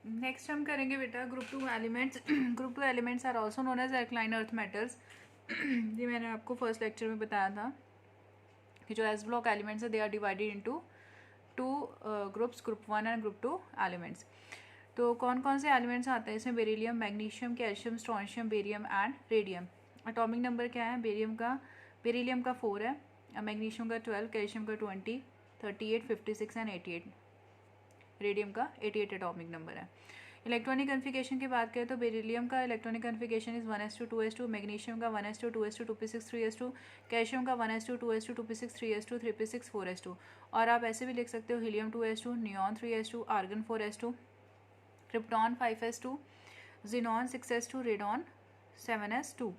Next हम करेंगे बेटा group two elements. Group two elements are also known as alkaline earth metals. ये मैंने आपको फर्स्ट लेक्चर में बताया था कि जो एस ब्लॉक एलिमेंट्स है they are divided into two groups, group one and group two elements. तो कौन कौन से एलिमेंट्स आते हैं इसमें? Beryllium, magnesium, calcium, strontium, barium and radium. Atomic number क्या है? बेरिलियम का 4 है, मैग्नीशियम का 12, कैल्शियम का 20, 38, 56 एंड 88। रेडियम का 88 एटॉमिक नंबर है। इलेक्ट्रॉनिक कन्फिगरेशन की बात करें तो बेरिलियम का electronic configuration is 1s2 2s2, magnesium का 1s2 2s2 2p6 3s2, calcium का 1s2 2s2 2p6 3s2 3p6 4s2। और आप ऐसे भी लिख सकते हो helium 2s2, neon 3s2, argon 4s2, krypton 5s2, xenon 6s2, radon 7s2।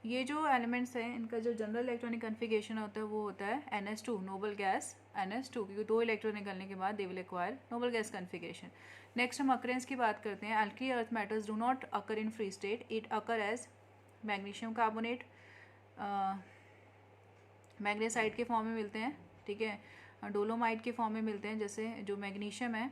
ये जो एलिमेंट्स हैं इनका जो जनरल इलेक्ट्रॉनिक कन्फिगरेशन होता है वो होता है NS2, नोबल गैस NS2, क्योंकि 2 इलेक्ट्रॉन निकलने के बाद they will acquire noble gas configuration. Next हम अकरेंस की बात करते हैं। Alkali earth metals do not occur in free state, it occur as magnesium carbonate, magnesite के फॉर्म में मिलते हैं, ठीक है, डोलोमाइट के फॉर्म में मिलते हैं। जैसे जो मैग्नीशियम है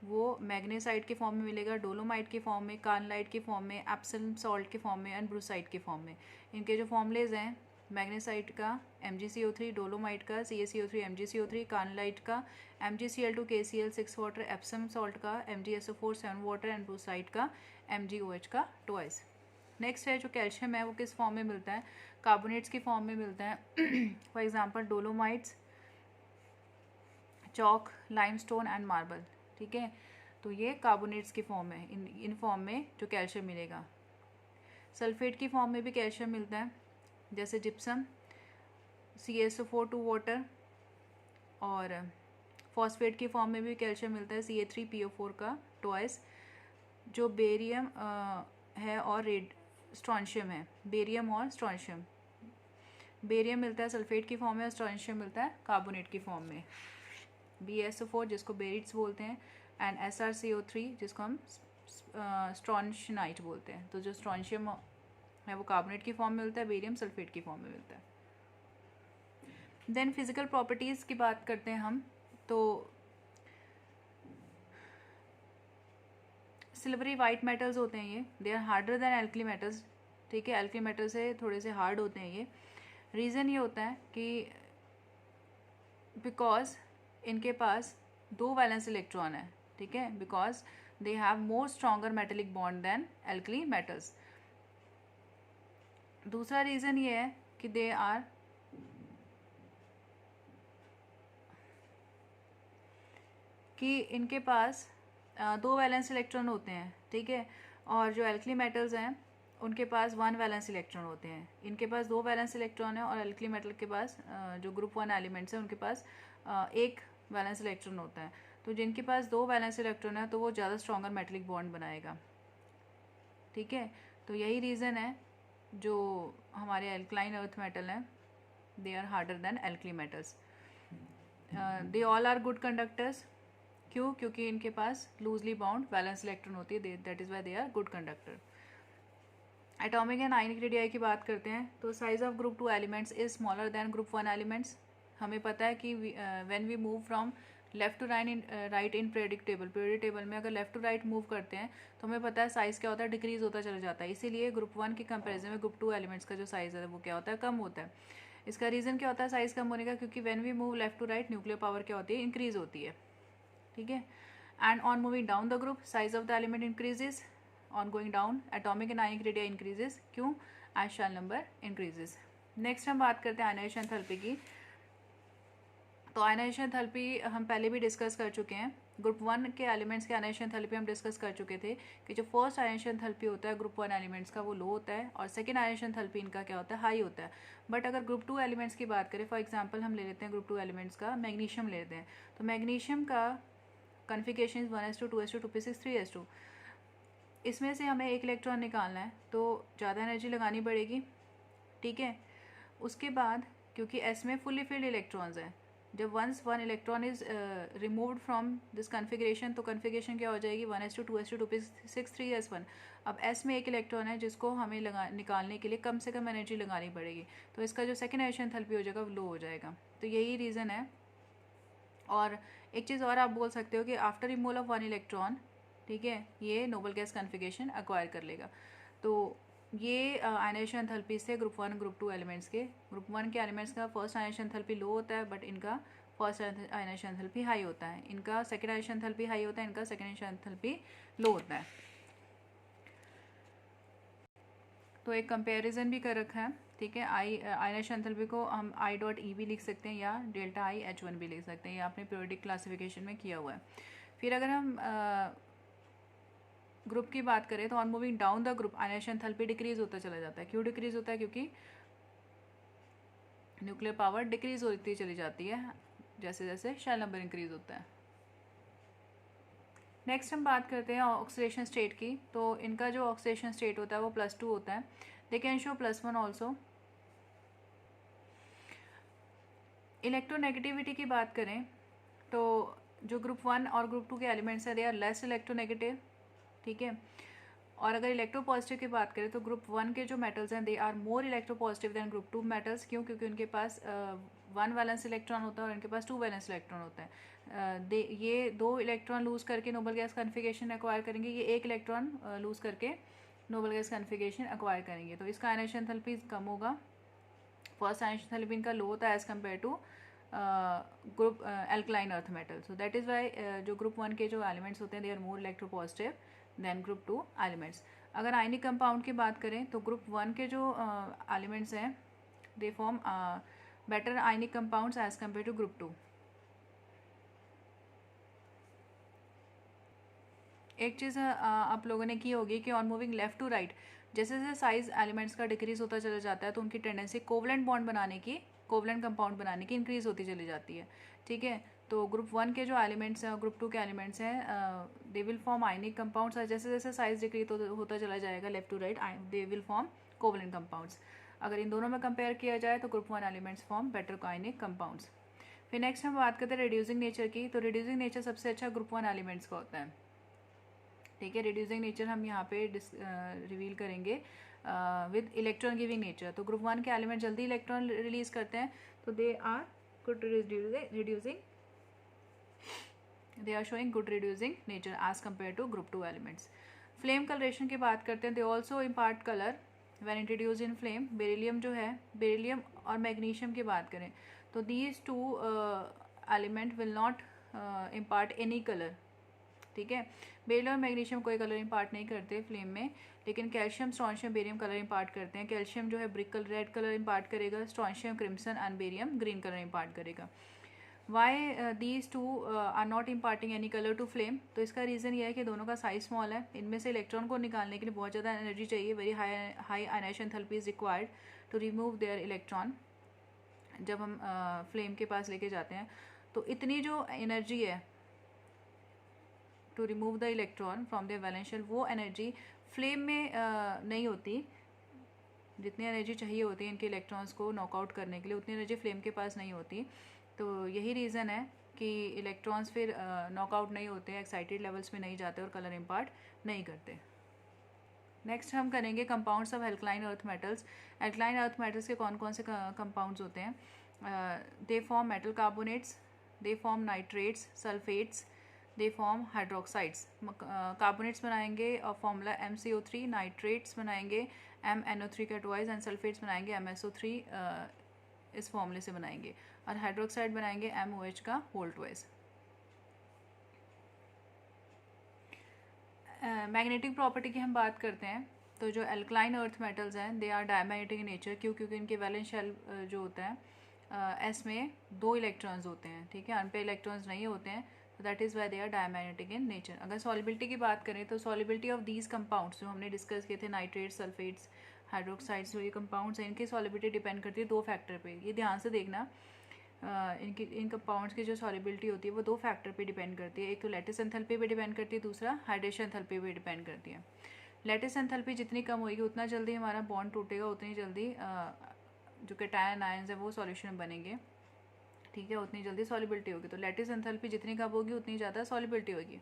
वो मैग्नेसाइट के फॉर्म में मिलेगा, डोलोमाइट के फॉर्म में, कार्नलाइट के फॉर्म में, एप्सम सॉल्ट के फॉर्म में एंड ब्रूसाइट के फॉर्म में। इनके जो फॉर्मूलेज हैं मैग्नेसाइट का MgCO3, डोलोमाइट का CaCO3 MgCO3, कार्नलाइट का MgCl2 KCl 6 water, Epsom salt का MgSO4 7 वाटर एंड ब्रूसाइट का MgOH का ट्वाइस। नेक्स्ट है जो कैल्शियम है वो किस फॉर्म में मिलता है? कार्बोनेट्स की फॉर्म में मिलता है। For example dolomites, chalk, limestone and marble, ठीक है। तो ये कार्बोनेट्स की फॉर्म है। इन फॉर्म में जो कैल्शियम मिलेगा। सल्फेट की फॉर्म में भी कैल्शियम मिलता है, जैसे जिप्सम, CaSO4 2 वाटर, और फॉस्फेट की फॉर्म में भी कैल्शियम मिलता है Ca3PO4 का ट्वाइस। जो बेरियम है और स्ट्रोंशियम है, बेरियम और स्ट्रोंशियम, बेरियम मिलता है सल्फेट की फॉर्म में और स्ट्रोंशियम मिलता है कार्बोनेट की फॉर्म में। BSO4 जिसको बेरिट्स बोलते हैं एंड SrCO3 जिसको हम स्ट्रोंशनाइट बोलते हैं। तो जो स्ट्रोंशियम है वो कार्बोनेट की फॉर्म में मिलता है, बेरियम सल्फेट की फॉर्म में मिलता है। देन फिजिकल प्रॉपर्टीज़ की बात करते हैं हम। तो सिल्वरी वाइट मेटल्स होते हैं ये, they are harder than alkali metals, ठीक है। एल्कली मेटल से थोड़े से हार्ड होते हैं ये। रीज़न ये होता है कि बिकॉज इनके पास 2 वैलेंस इलेक्ट्रॉन है, ठीक है, because they have more stronger metallic bond than alkali metals. दूसरा रीज़न ये है कि दे आर कि इनके पास 2 वैलेंस इलेक्ट्रॉन होते हैं, ठीक है, और जो एल्कली मेटल्स हैं उनके पास 1 वैलेंस इलेक्ट्रॉन होते हैं। इनके पास 2 वैलेंस इलेक्ट्रॉन है और एल्कली मेटल के पास जो ग्रुप 1 एलिमेंट्स हैं उनके पास 1 वैलेंस इलेक्ट्रॉन होता है। तो जिनके पास 2 वैलेंस इलेक्ट्रॉन है तो वो ज़्यादा स्ट्रॉन्गर मेटेलिक बॉन्ड बनाएगा, ठीक है। तो यही रीज़न है जो हमारे एल्कलाइन अर्थ मेटल हैं they are harder than alkali metals. They all are good conductors. क्यों? क्योंकि इनके पास लूजली बाउंड वैलेंस इलेक्ट्रॉन होती है, that is why they are good conductor. Atomic and ionic radii की बात करते हैं तो size of group 2 elements is smaller than group 1 elements. हमें पता है कि when we move from left to right in periodic table में अगर लेफ्ट टू राइट मूव करते हैं तो हमें पता है साइज़ क्या होता है, डिक्रीज होता चला जाता है। इसीलिए ग्रुप 1 की कंपेरिजन में ग्रुप 2 एलिमेंट्स का जो साइज़ है वो क्या होता है, कम होता है। इसका रीज़न क्या होता है साइज़ कम होने का? क्योंकि when we move left to right nuclear power क्या होती है, इंक्रीज होती है, ठीक है। And on moving down the group size of the element increases, on going down atomic and ionic radii increases. क्यों? As shell number increases. Next हम बात करते हैं आयनाइजेशन एंथैल्पी की। तो आयनाइजेशन एंथैल्पी हम पहले भी डिस्कस कर चुके हैं। ग्रुप 1 के एलिमेंट्स के आयनाइजेशन एंथैल्पी हम डिस्कस कर चुके थे कि जो फर्स्ट आयनाइजेशन एंथैल्पी होता है ग्रुप 1 एलिमेंट्स का वो लो होता है और सेकंड आयनाइजेशन एंथैल्पी इनका क्या होता है, हाई होता है। बट अगर ग्रुप 2 एलिमेंट्स की बात करें, फॉर एग्जांपल हम ले लेते हैं ग्रुप 2 एलिमेंट्स का मैग्नीशियम ले लेते हैं। तो मैग्नीशियम का configuration 1s2 2s2 2p6 3s2। इसमें से हमें एक इलेक्ट्रॉन निकालना है तो ज़्यादा एनर्जी लगानी पड़ेगी, ठीक है। उसके बाद क्योंकि एस में फुली फिल्ड इलेक्ट्रॉन्स हैं, जब once 1 electron is removed from this configuration तो कन्फिगरेशन क्या हो जाएगी 1s2 2s2 2p6 3s1। अब एस में एक इलेक्ट्रॉन है जिसको हमें निकालने के लिए कम से कम एनर्जी लगानी पड़ेगी, तो इसका जो सेकेंड आयनाइजेशन एंथैल्पी हो जाएगा वो लो हो जाएगा। तो यही रीज़न है। और एक चीज़ और आप बोल सकते हो कि आफ्टर रिमूवल ऑफ 1 इलेक्ट्रॉन ठीक है, ये नोबल गैस कॉन्फ़िगरेशन एक्वायर कर लेगा। तो ये आयनाइजेशन एंथैल्पी से ग्रुप 1 ग्रुप 2 एलिमेंट्स के, ग्रुप 1 के एलिमेंट्स का फर्स्ट आयनाइजेशन एंथैल्पी लो होता है, बट इनका फर्स्ट आयनाइजेशन एंथैल्पी हाई होता है। इनका सेकेंड आयनाइजेशन एंथैल्पी हाई होता है, इनका सेकेंड आयनाइजेशन एंथैल्पी लो होता है। तो एक कंपैरिजन भी कर रखा है, ठीक है। आयनाइजेशन एंथैल्पी को हम आई डॉट ई भी लिख सकते हैं या डेल्टा आई एच वन भी लिख सकते हैं, ये आपने पीरियोडिक क्लासिफिकेशन में किया हुआ है। फिर अगर हम ग्रुप की बात करें तो on moving down the group ionisation enthalpy decrease होता चला जाता है। क्यों डिक्रीज होता है? क्योंकि न्यूक्लियर पावर डिक्रीज होती चली जाती है जैसे जैसे शेल नंबर इंक्रीज होता है। नेक्स्ट हम बात करते हैं ऑक्सीडेशन स्टेट की। तो इनका जो ऑक्सीडेशन स्टेट होता है वो +2 होता है। They can show +1 also. Electronegativity की बात करें तो जो ग्रुप 1 और ग्रुप 2 के एलिमेंट्स हैं दे आर लेस इलेक्ट्रोनेगेटिव, ठीक है। और अगर इलेक्ट्रोपॉजिटिव की बात करें तो ग्रुप 1 के जो मेटल्स हैं they are more electropositive than group 2 metals. क्यों? क्योंकि उनके पास 1 वैलेंस इलेक्ट्रॉन होता है और इनके पास 2 वैलेंस इलेक्ट्रॉन होता है। ये 2 इलेक्ट्रॉन लूज करके नोबल गैस कॉन्फ़िगरेशन एक्वायर करेंगे, ये 1 इलेक्ट्रॉन लूज करके नोबल गैस कॉन्फ़िगरेशन एक्वायर करेंगे। तो इसका आयनाइजेशन एंथैल्पी कम होगा। फर्स्ट आयनाइजेशन एंथैल्पी इनका लो होता है as compare to group alkaline earth metal. So that is why जो ग्रुप 1 के जो एलिमेंट्स होते हैं they are more electropositive than group 2 elements. अगर आयनिक कंपाउंड की बात करें तो ग्रुप 1 के जो एलिमेंट्स हैं they form better ionic compounds as compare to group 2। एक चीज़ आप लोगों ने की होगी कि on moving left to right जैसे जैसे साइज एलिमेंट्स का डिक्रीज होता चला जाता है तो उनकी टेंडेंसी कोवलेंट बॉन्ड बनाने की, कोवलेंट कंपाउंड बनाने की इंक्रीज होती चली जाती है, ठीक है। तो ग्रुप 1 के जो एलिमेंट्स हैं और ग्रुप 2 के एलिमेंट्स हैं they will form ionic compounds. जैसे जैसे साइज डिक्रीज होता चला जाएगा left to right they will form covalent compounds. अगर इन दोनों में कंपेयर किया जाए तो group 1 elements form better ionic compounds. फिर नेक्स्ट हम बात करते हैं रिड्यूसिंग नेचर की। तो रिड्यूसिंग नेचर सबसे अच्छा ग्रुप 1 एलिमेंट्स का होता है, ठीक है। रिड्यूसिंग नेचर हम यहाँ पे रिवील करेंगे विद इलेक्ट्रॉन गिविंग नेचर। तो ग्रुप 1 के एलिमेंट जल्दी इलेक्ट्रॉन रिलीज करते हैं तो they are good reducing, they are showing good reducing nature as compare to group 2 elements. Flame colouration की बात करते हैं, they also impart colour when introduce in flame. Beryllium जो है, बेरिलियम और मैग्नीशियम की बात करें तो these 2 element will not impart any colour, ठीक है। बेरिलियम और मैग्नीशियम कोई कलर इम्पार्ट नहीं करते फ्लेम में, लेकिन calcium, strontium, barium colour impart करते हैं। कैल्शियम जो है brick colour red colour impart करेगा, strontium crimson and barium green colour impart करेगा। Why these 2 are not imparting any colour to flame? तो इसका रीज़न ये है कि दोनों का साइज स्मॉल है। इनमें से इलेक्ट्रॉन को निकालने के लिए बहुत ज़्यादा एनर्जी चाहिए, very high ionisation enthalpy is required to remove their electron. जब हम फ्लेम के पास लेके जाते हैं तो इतनी जो एनर्जी है to remove the electron from the valence shell, वो एनर्जी फ्लेम में नहीं होती। जितनी एनर्जी चाहिए होती है इनके इलेक्ट्रॉन्स को नॉकआउट करने के लिए उतनी एनर्जी फ्लेम के पास नहीं होती। तो यही रीज़न है कि इलेक्ट्रॉन्स फिर नॉकआउट नहीं होते, एक्साइटेड लेवल्स में नहीं जाते और कलर इम्पार्ट नहीं करते। नेक्स्ट हम करेंगे compounds of alkaline earth metals. Alkaline earth metals के कौन कौन से कंपाउंड्स होते हैं? They form metal carbonates, they form nitrates, sulphates, they form hydroxides. Carbonates बनाएंगे और फॉर्मूला MCO3, नाइट्रेट्स बनाएंगे MnO3 का ट्वाइस एंड सल्फेट्स बनाएंगे MSO3 इस फॉर्मूले से बनाएंगे, और हाइड्रोक्साइड बनाएंगे MOH का होल ट्वाइस। मैग्नेटिक प्रॉपर्टी की हम बात करते हैं तो जो एल्कलाइन अर्थ मेटल्स हैं they are diamagnetic in nature. क्यों? क्योंकि इनके वैलेंस शेल जो होता है एस में 2 इलेक्ट्रॉन्स होते हैं, ठीक है, अनपेयर इलेक्ट्रॉन्स नहीं होते हैं। तो that is why they are diamagnetic in nature. अगर सॉलिबिलिटी की बात करें तो सॉलिबिलिटी ऑफ दीज कंपाउंड्स जो हमने डिस्कस किए थे, नाइट्रेट्स, सल्फेट्स, हाइड्रोक्साइड्स, जो ये कंपाउंड्स हैं इनकी सॉलिबिलिटी डिपेंड करती है 2 फैक्टर पे। ये ध्यान से देखना, इन कंपाउंड्स की जो सॉलिबिलिटी होती है वो 2 फैक्टर पे डिपेंड करती है। एक तो लैटिस एंथैल्पी पे डिपेंड करती है, दूसरा हाइड्रेशन एंथैल्पी पे डिपेंड करती है। लैटिस एंथैल्पी जितनी कम होगी उतना जल्दी हमारा बॉन्ड टूटेगा, उतनी जल्दी जो कैटायन आयंस है वो सॉल्यूशन में बनेंगे, ठीक है, उतनी जल्दी सॉलिबिलिटी होगी। तो लैटिस एंथैल्पी जितनी कम होगी उतनी ज़्यादा सॉलिबिलिटी होगी,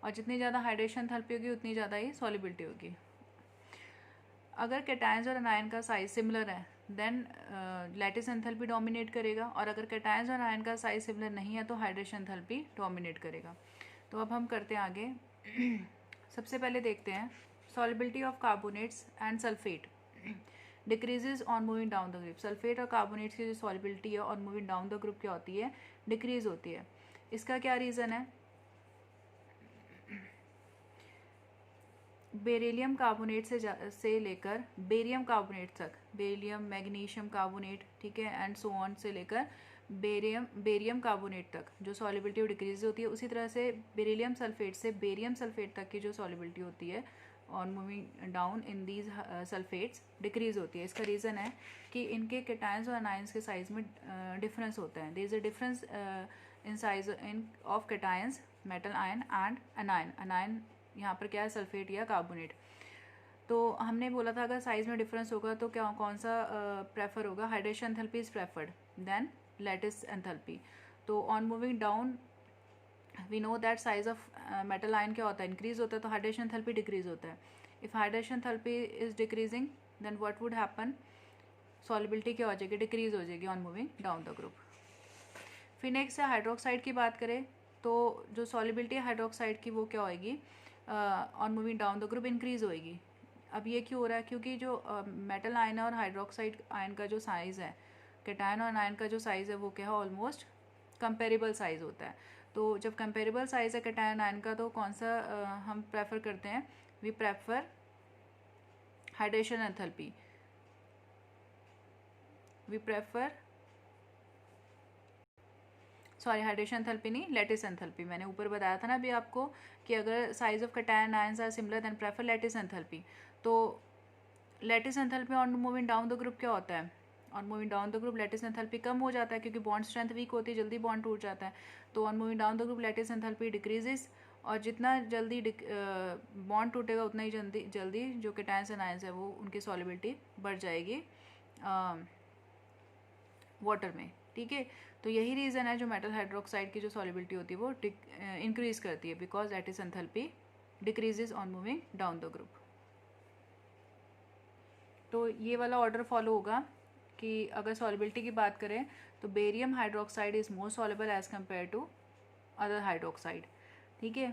और जितनी ज़्यादा हाइड्रेशन एंथैल्पी होगी उतनी ज़्यादा ही सॉलिबिलिटी होगी। अगर कैटायंस और अनायन का साइज सिमिलर है देन लैटिस एंथैल्पी डोमिनेट करेगा, और अगर कैटायंस और अनायन का साइज सिमिलर नहीं है तो हाइड्रेशन एंथैल्पी डोमिनेट करेगा। तो अब हम करते हैं आगे सबसे पहले देखते हैं solubility of carbonates and sulphate decreases on moving down the group. Sulphate और कार्बोनेट्स की जो सॉल्युबिलिटी है on moving down the group क्या होती है, डिक्रीज होती है। इसका क्या रीज़न है, बेरिलियम कार्बोनेट से लेकर बेरियम कार्बोनेट तक, बेरिलियम मैग्नीशियम कार्बोनेट, ठीक है, एंड सो ऑन से लेकर बेरियम कार्बोनेट तक जो सॉल्युबिलिटी डिक्रीज होती है, उसी तरह से बेरिलियम सल्फेट से बेरियम सल्फेट तक की जो सॉल्युबिलिटी होती है on moving down in these sulphates decrease होती है। इसका रीज़न है कि इनके कैटायंस और अनायंस के साइज में डिफरेंस होता है। There is a difference in size in of cations metal ion and anion. Anion यहाँ पर क्या है, सल्फेट या कार्बोनेट। तो हमने बोला था अगर साइज में डिफरेंस होगा तो क्या कौन सा प्रेफर होगा, hydration enthalpy is preferred than lattice enthalpy. तो on moving down we know that size of metal ion क्या होता है, इंक्रीज होता है, तो हाइड्रेशन एंथैल्पी डिक्रीज होता है। If hydration enthalpy is decreasing then what would happen, solubility क्या हो जाएगी, डिक्रीज हो जाएगी on moving down the group. फिर नेक्स्ट है हाइड्रोक्साइड की बात करें तो जो सॉल्युबिलिटी है हाइड्रोक्साइड की वो क्या होएगी, on moving down the group increase होएगी। अब ये क्यों हो रहा है, क्योंकि जो मेटल आयन और हाइड्रोक्साइड आयन का जो साइज़ है, कैटायन और आयन का जो साइज़ है वो क्या है, ऑलमोस्ट कंपेरेबल साइज़ होता है। तो जब कंपेरेबल साइज़ है कैटायन आयन का तो कौन सा हम प्रेफर करते हैं, we prefer hydration enthalpy, we prefer sorry hydration enthalpy नहीं, लैटिस एंथैल्पी। मैंने ऊपर बताया था ना अभी आपको कि अगर size of cation ions are similar then prefer lattice enthalpy. तो lattice enthalpy on moving down the group क्या होता है, on moving down the group lattice enthalpy कम हो जाता है क्योंकि बॉन्ड स्ट्रेंथ वीक होती है, जल्दी बॉन्ड टूट जाता है। तो on moving down the group lattice enthalpy decreases, और जितना जल्दी बॉन्ड टूटेगा उतना ही जल्दी जो कैटायंस एंड आयंस है वो उनकी सॉल्युबिलिटी बढ़ जाएगी वाटर में, ठीक है। तो यही रीज़न है जो मेटल हाइड्रोक्साइड की जो सॉल्युबिलिटी होती है वो इंक्रीज करती है, because lattice enthalpy decreases on moving down the group. तो ये वाला ऑर्डर फॉलो होगा कि अगर सॉल्युबिलिटी की बात करें तो barium hydroxide is more soluble as compare to other hydroxide, ठीक है।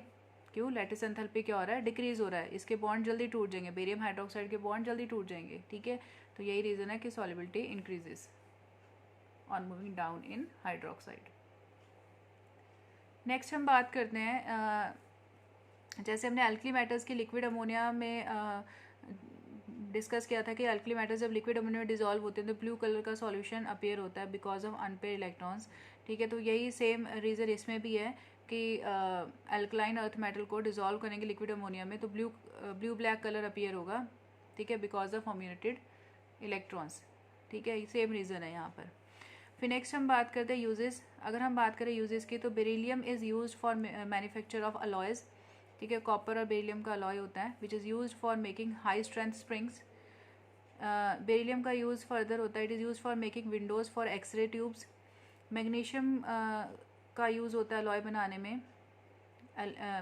क्यों, लैटिस एंथैल्पी क्या हो रहा है, डिक्रीज हो रहा है, इसके बॉन्ड जल्दी टूट जाएंगे, बेरियम हाइड्रोक्साइड के बॉन्ड जल्दी टूट जाएंगे, ठीक है। तो यही रीज़न है कि solubility increases on moving down in hydroxide. Next हम बात करते हैं जैसे हमने अल्कली मेटल्स की लिक्विड अमोनिया में डिस्कस किया था कि अल्कली मेटल्स जब लिक्विड अमोनिया में डिजॉल्व होते हैं तो ब्लू कलर का सॉल्यूशन अपीयर होता है बिकॉज ऑफ अनपेयर इलेक्ट्रॉन्स, ठीक है। तो यही सेम रीज़न इसमें भी है कि अल्कलाइन अर्थ मेटल को डिजॉल्व करेंगे लिक्विड अमोनिया में तो ब्लू ब्लैक कलर अपीयर होगा, ठीक है, बिकॉज ऑफ हम्यूनेटेड इलेक्ट्रॉन्स, ठीक है। सेम रीज़न है यहाँ पर। फिर नेक्स्ट हम बात करते हैं यूजेस। अगर हम बात करें यूजेस की तो beryllium is used for manufacture of alloys, ठीक है। कॉपर और बेरिलियम का अलॉय होता है which is used for making high strength springs. Beryllium का यूज़ फर्दर होता है, it is use for making windows for X-ray tubes. Magnesium का यूज़ होता है अलॉय बनाने में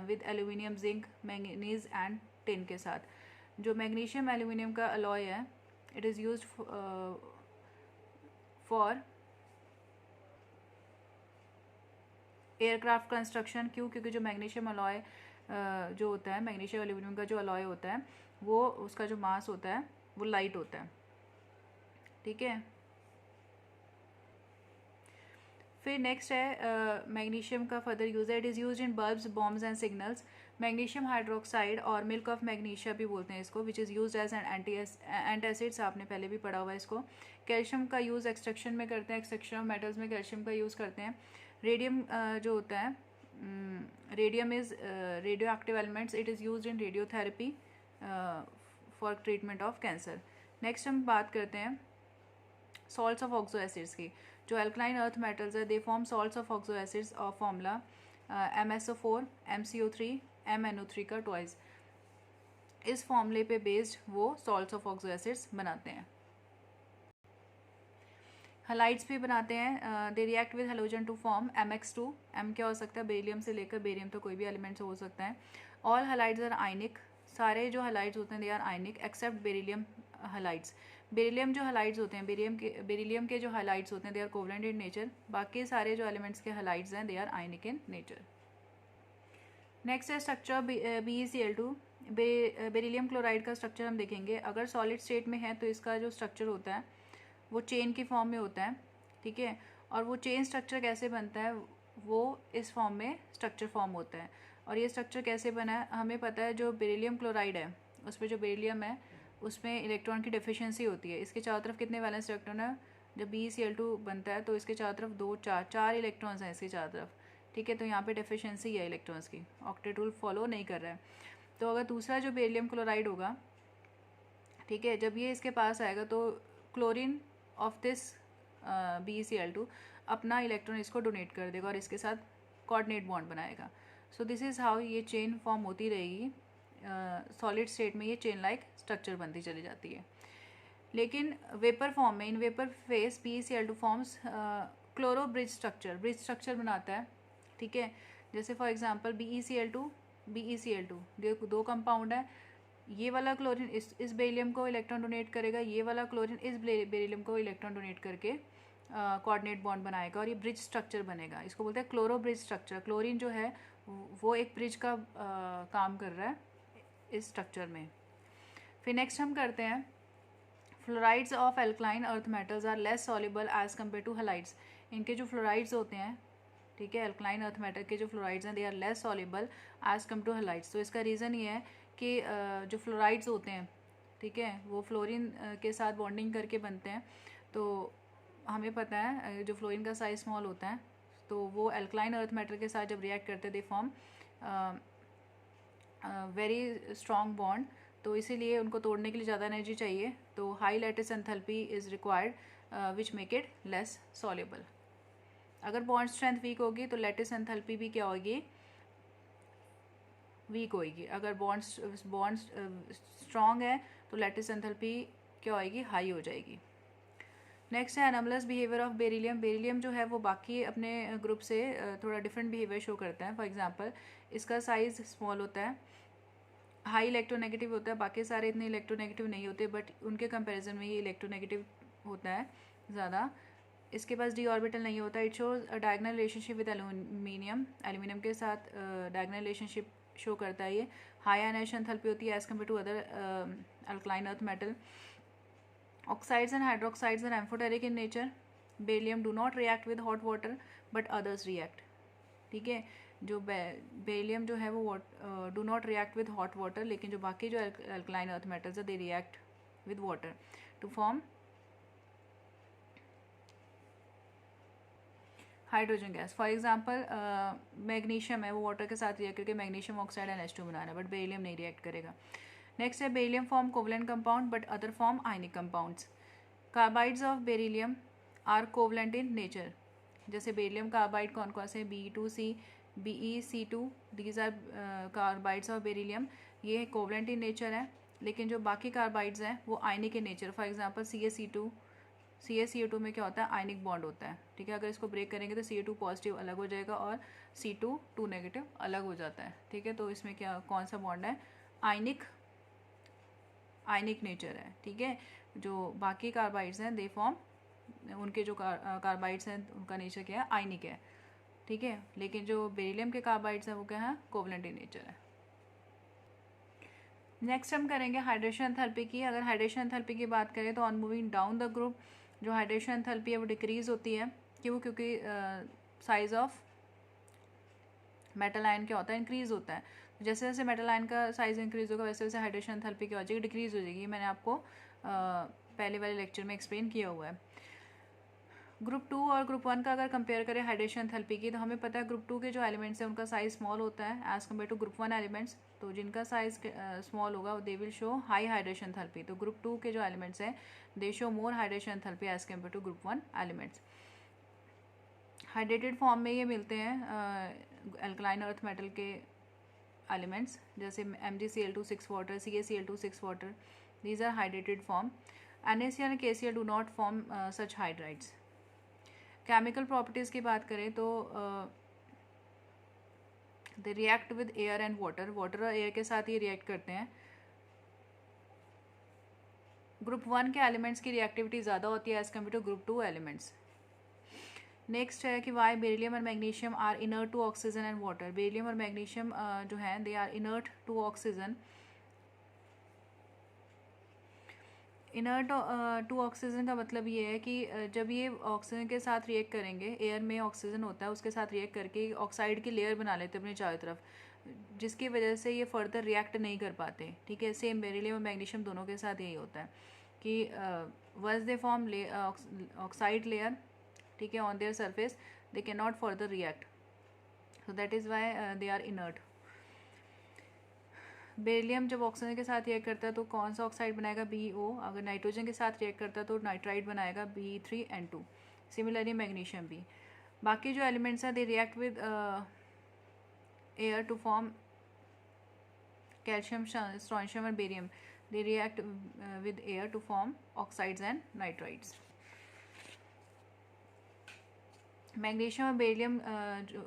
with aluminium, zinc, manganese and tin के साथ। जो मैग्नीशियम एल्यूमिनियम का अलॉय है it is used for aircraft construction. क्यों, क्योंकि जो मैग्नीशियम अलॉय जो होता है, मैग्नीशियम एल्यूमिनियम का जो अलॉय होता है वो उसका जो मास होता है वो लाइट होता है, ठीक है। फिर नेक्स्ट है मैग्नीशियम का फर्दर यूज है, it is use in bulbs, bombs and signals. Magnesium hydroxide और मिल्क ऑफ मैग्नीशिया भी बोलते हैं इसको, which is use as an antacids, आपने पहले भी पढ़ा हुआ है इसको। कैल्शियम का यूज़ एक्सट्रैक्शन में करते हैं, एक्सट्रैक्शन ऑफ मेटल्स में कैल्शियम का यूज़ करते हैं। रेडियम जो होता है, radium is radio active elements, it is use in radiotherapy for treatment of cancer. Next हम बात करते हैं सॉल्ट्स ऑफ ऑक्सो एसिड्स की। जो अल्कलाइन अर्थ मेटल्स है they form salts of oxo acids और फॉर्मूला MsO4, MCO3, MnO3 का twice. इस फॉर्मूले पे बेस्ड वो सॉल्ट्स ऑफ ऑक्सो एसिड्स बनाते हैं। हलाइड्स भी बनाते हैं, they react with halogen to form MX2। M क्या हो सकता है, बेरिलियम से लेकर बेरियम तो कोई भी एलिमेंट हो सकता है। ऑल हलाइड्स आर आयनिक, सारे जो हलाइड्स होते हैं they are ionic except beryllium halides. Beryllium जो हलाइड्स होते हैं, बेरिलियम के जो हलाइड्स होते हैं they are covalent in nature, बाकी सारे जो एलिमेंट्स के हलाइड्स हैं they are ionic in nature. Next है स्ट्रक्चर BeCl2। बेरिलियम क्लोराइड का स्ट्रक्चर हम देखेंगे। अगर सॉलिड स्टेट में है तो इसका जो स्ट्रक्चर होता है वो चेन की फॉर्म में होता है, ठीक है। और वो चेन स्ट्रक्चर कैसे बनता है, वो इस फॉर्म में स्ट्रक्चर फॉर्म होता है। और ये स्ट्रक्चर कैसे बना है हमें पता है। जो बेरिलियम क्लोराइड है उस पर जो बेरिलियम है उसमें इलेक्ट्रॉन की डेफिशिएंसी होती है। इसके चारों तरफ कितने वैलेंस इलेक्ट्रॉन है, जब BeCl2 बनता है तो इसके चारों तरफ 2 4 इलेक्ट्रॉन्स हैं इसके चारों तरफ, ठीक है। तो यहाँ पे डेफिशिएंसी है इलेक्ट्रॉन्स की, ऑक्टेट रूल फॉलो नहीं कर रहा है। तो अगर दूसरा जो बेरिलियम क्लोराइड होगा, ठीक है, जब ये इसके पास आएगा तो क्लोरीन ऑफ दिस BeCl2 अपना इलेक्ट्रॉन इसको डोनेट कर देगा और इसके साथ कोऑर्डिनेट बॉन्ड बनाएगा। सो दिस इज़ हाउ ये चेन फॉर्म होती रहेगी। सॉलिड स्टेट में ये चेन लाइक स्ट्रक्चर बनती चली जाती है। लेकिन वेपर फॉर्म में, in vapour face BeCl2 forms chloro bridge structure बनाता है, ठीक है। जैसे फॉर एग्जांपल BeCl2 दो कंपाउंड है। ये वाला क्लोरीन इस बेरिलियम को इलेक्ट्रॉन डोनेट करेगा, ये वाला क्लोरीन इस बेरिलियम को इलेक्ट्रॉन डोनेट करके कोऑर्डिनेट बॉन्ड बनाएगा और ये ब्रिज स्ट्रक्चर बनेगा। इसको बोलते हैं क्लोरो ब्रिज स्ट्रक्चर। क्लोरीन जो है वो एक ब्रिज का काम कर रहा है इस स्ट्रक्चर में। फिर नेक्स्ट हम करते हैं fluorides of alkaline earth metals are less soluble as compare to halides. इनके जो फ्लोराइड्स होते हैं, ठीक है, एल्कलाइन अर्थ मेटल के जो फ्लोराइड्स हैं they are less soluble as come to halides. तो इसका रीज़न ये है कि जो फ्लोराइड्स होते हैं, ठीक है, वो फ्लोरीन के साथ बॉन्डिंग करके बनते हैं। तो हमें पता है जो फ्लोरीन का साइज स्मॉल होता है तो वो एल्कलाइन अर्थ मेटल के साथ जब रिएक्ट करते they form very strong bond. तो इसीलिए उनको तोड़ने के लिए ज़्यादा एनर्जी चाहिए। तो high lattice enthalpy is required which make it less soluble. अगर बॉन्ड स्ट्रेंथ वीक होगी तो लैटिस एंथैल्पी भी क्या होगी, वीक होएगी। अगर बॉन्ड स्ट्रॉन्ग है तो लैटिस एंथैल्पी क्या होएगी, हाई हो जाएगी। नेक्स्ट है anomalous behaviour of beryllium. Beryllium जो है वो बाकी अपने ग्रुप से थोड़ा डिफरेंट बिहेवियर शो करता है। फॉर एग्जांपल इसका साइज स्मॉल होता है, हाई इलेक्ट्रोनेगेटिव होता है, बाकी सारे इतने इलेक्ट्रोनेगेटिव नहीं होते, बट उनके कंपैरिजन में ये इलेक्ट्रोनेगेटिव होता है ज़्यादा। इसके पास डी ऑर्बिटल नहीं होता। It shows a diagonal relationship with aluminium के साथ डायगोनल रिलेशनशिप शो करता है। ये हाई आयनाइजेशन एंथैल्पी होती है as compare to other alkaline earth metal. Oxides and hydroxides are amphoteric in nature. Beryllium do not react with hot water but others react, ठीक है। जो बेरिलियम जो है वो do not react with hot water, लेकिन जो बाकी जो अल्कलाइन अर्थ मेटल्स है they react with water to form hydrogen gas. For example magnesium है, वो वाटर के साथ रिएक्ट करके मैग्नीशियम ऑक्साइड NH2 बना रहा है, बट बेरिलियम नहीं रिएक्ट करेगा। नेक्स्ट है beryllium form covalent compound but other form ionic compounds. Carbides of beryllium are covalent in nature. जैसे बेरिलियम कार्बाइड कौन कौन से, BE2C, BeC2, these are carbides of beryllium. ये कोवलेंट इन नेचर है, लेकिन जो बाकी कार्बाइड्स हैं वो ionic in nature. For example CaCO2 में क्या होता है, आयनिक बॉन्ड होता है, ठीक है। अगर इसको ब्रेक करेंगे तो CO2 पॉजिटिव अलग हो जाएगा और C2 नेगेटिव अलग हो जाता है, ठीक है। तो इसमें क्या कौन सा बॉन्ड है, आयनिक नेचर है, ठीक है। जो बाकी कार्बाइड्स हैं दे फॉर्म, उनके जो कार्बाइड्स हैं उनका नेचर क्या है, आयनिक है, ठीक है। लेकिन जो बेरिलियम के कार्बाइड्स हैं वो क्या है, कोवलेंट इन नेचर है। नेक्स्ट हम करेंगे हाइड्रेशन एंथैल्पी की। अगर हाइड्रेशन एंथैल्पी की बात करें तो on moving down the group जो हाइड्रेशन एंथैल्पी है वो डिक्रीज होती है। क्यों, क्योंकि साइज ऑफ मेटल आयन क्या होता है, इंक्रीज होता है। जैसे जैसे मेटल आयन का साइज इंक्रीज होगा वैसे वैसे हाइड्रेशन एंथैल्पी क्या हो जाएगी, डिक्रीज हो जाएगी। मैंने आपको पहले वाले लेक्चर में एक्सप्लेन किया हुआ है। ग्रुप 2 और ग्रुप 1 का अगर कंपेयर करें हाइड्रेशन एंथैल्पी की, तो हमें पता है ग्रुप 2 के जो एलिमेंट्स हैं उनका साइज स्मॉल होता है as compare to group 1 elements. तो जिनका साइज स्मॉल होगा they will show high hydration enthalpy. तो ग्रुप 2 के जो एलिमेंट्स हैं they show more hydration enthalpy as compare to group 1 elements. Hydrated form में ये मिलते हैं अल्कलाइन अर्थ मेटल के एलिमेंट्स, जैसे MgCl2 6 water, CaCl2 6 water, these are hydrated form. NaCl and KCl do not form such hydrides. Chemical properties की बात करें तो दे react with air and water और एयर के साथ ही रिएक्ट करते हैं। ग्रुप 1 के एलिमेंट्स की रिएक्टिविटी ज़्यादा होती है as compare to group 2 elements. Next है कि वाई बेरिलियम और magnesium are inert to oxygen and water. Beryllium और मैग्नीशियम जो हैं they are inert to oxygen inert to oxygen का मतलब ये है कि जब ये ऑक्सीजन के साथ रिएक्ट करेंगे, एयर में ऑक्सीजन होता है, उसके साथ रिएक्ट करके ऑक्साइड की लेयर बना लेते हैं अपने चारों तरफ, जिसकी वजह से ये फर्दर रिएक्ट नहीं कर पाते। ठीक है, सेम बेरिलियम और मैग्नीशियम दोनों के साथ यही होता है कि once they form oxide layer, ठीक है, on their surface, they can not further react, so that is why they are inert. Beryllium जब ऑक्सीजन के साथ रिएक्ट करता है तो कौन सा ऑक्साइड बनाएगा, BO। अगर नाइट्रोजन के साथ रिएक्ट करता है तो नाइट्राइड बनाएगा, Be3N2। सिमिलरली मैग्नीशियम भी। बाकी जो एलिमेंट्स हैं they react with air to form calcium, strontium और barium, they react with air to form oxides and nitrides. Magnesium और बेरिलियम,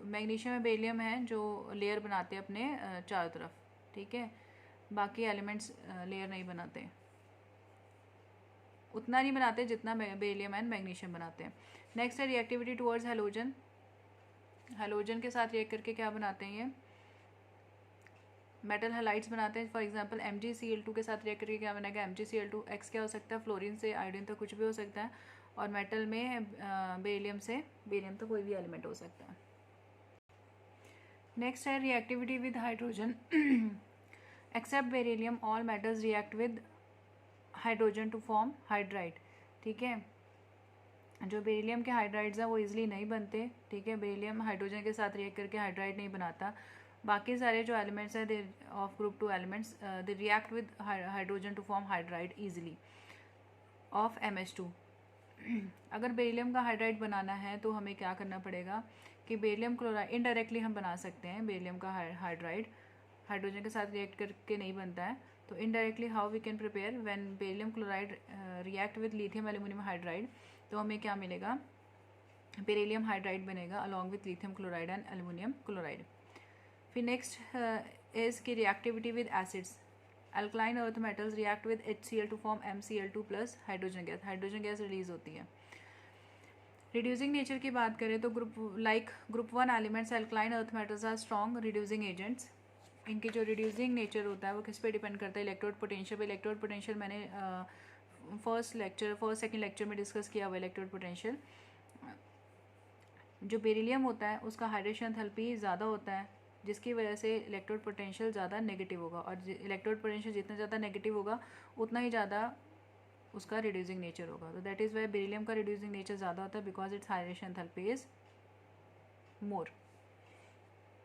मैग्नीशियम और बेरिलियम हैं जो लेयर बनाते हैं अपने चारों तरफ। ठीक है, बाकी एलिमेंट्स लेयर नहीं बनाते, उतना नहीं बनाते जितना बेरिलियम एंड मैग्नीशियम बनाते हैं। नेक्स्ट है रिएक्टिविटी टुवर्ड्स हैलोजन। हैलोजन के साथ रिएक्ट करके क्या बनाते हैं, ये मेटल हैलाइड्स बनाते हैं। फॉर एग्जांपल MgCl2 के साथ रिएक्ट करके क्या बनेगा, MgCl2। X क्या हो सकता है, फ्लोरीन से आयोडीन तक कुछ भी हो सकता है, और मेटल में बेरिलियम से बेरियम तक कोई भी एलिमेंट हो सकता है। नेक्स्ट है reactivity with hydrogen. Except beryllium all metals react with hydrogen to form hydride. ठीक है, जो बेरिलियम के हाइड्राइड्स हैं वो इजीली नहीं बनते। ठीक है, बेरिलियम हाइड्रोजन के साथ रिएक्ट करके हाइड्राइड नहीं बनाता। बाकी सारे जो एलिमेंट्स हैं they of group 2 elements they react with hydrogen to form hydride easily of MH2। अगर बेरिलियम का हाइड्राइड बनाना है तो हमें क्या करना पड़ेगा कि बेरिलियम क्लोराइड इनडायरेक्टली हम बना सकते हैं। बेरिलियम का हाइड्राइड हाइड्रोजन के साथ रिएक्ट करके नहीं बनता है, तो indirectly how we can prepare when beryllium chloride react with lithium aluminium hydride, तो हमें क्या मिलेगा, बेरिलियम हाइड्राइड बनेगा along with lithium chloride and aluminium chloride. फिर नेक्स्ट इज की reactivity with acids. Alkaline earth metals react with HCl to form MCl2 plus hydrogen gas. Hydrogen gas release होती है। Reducing nature की बात करें तो group 1 elements alkaline earth metals are strong reducing agents. इनकी जो reducing nature होता है वो किस पे डिपेंड करता है, इलेक्ट्रोड पोटेंशियल पे। इलेक्ट्रोड पोटेंशियल मैंने फर्स्ट सेकंड लेक्चर में डिस्कस किया हुआ। इलेक्ट्रोड पोटेंशियल, जो बेरिलियम होता है उसका हाइड्रेशन एंथैल्पी ज़्यादा होता है, जिसकी वजह से इलेक्ट्रोड पोटेंशियल ज़्यादा नेगेटिव होगा, और इलेक्ट्रोड पोटेंशियल जितना ज़्यादा नेगेटिव होगा उतना ही ज़्यादा उसका रिड्यूसिंग नेचर होगा। तो दैट इज़ वाई बेरिलियम का रिड्यूसिंग नेचर ज़्यादा होता है, because it's hydration enthalpy is more.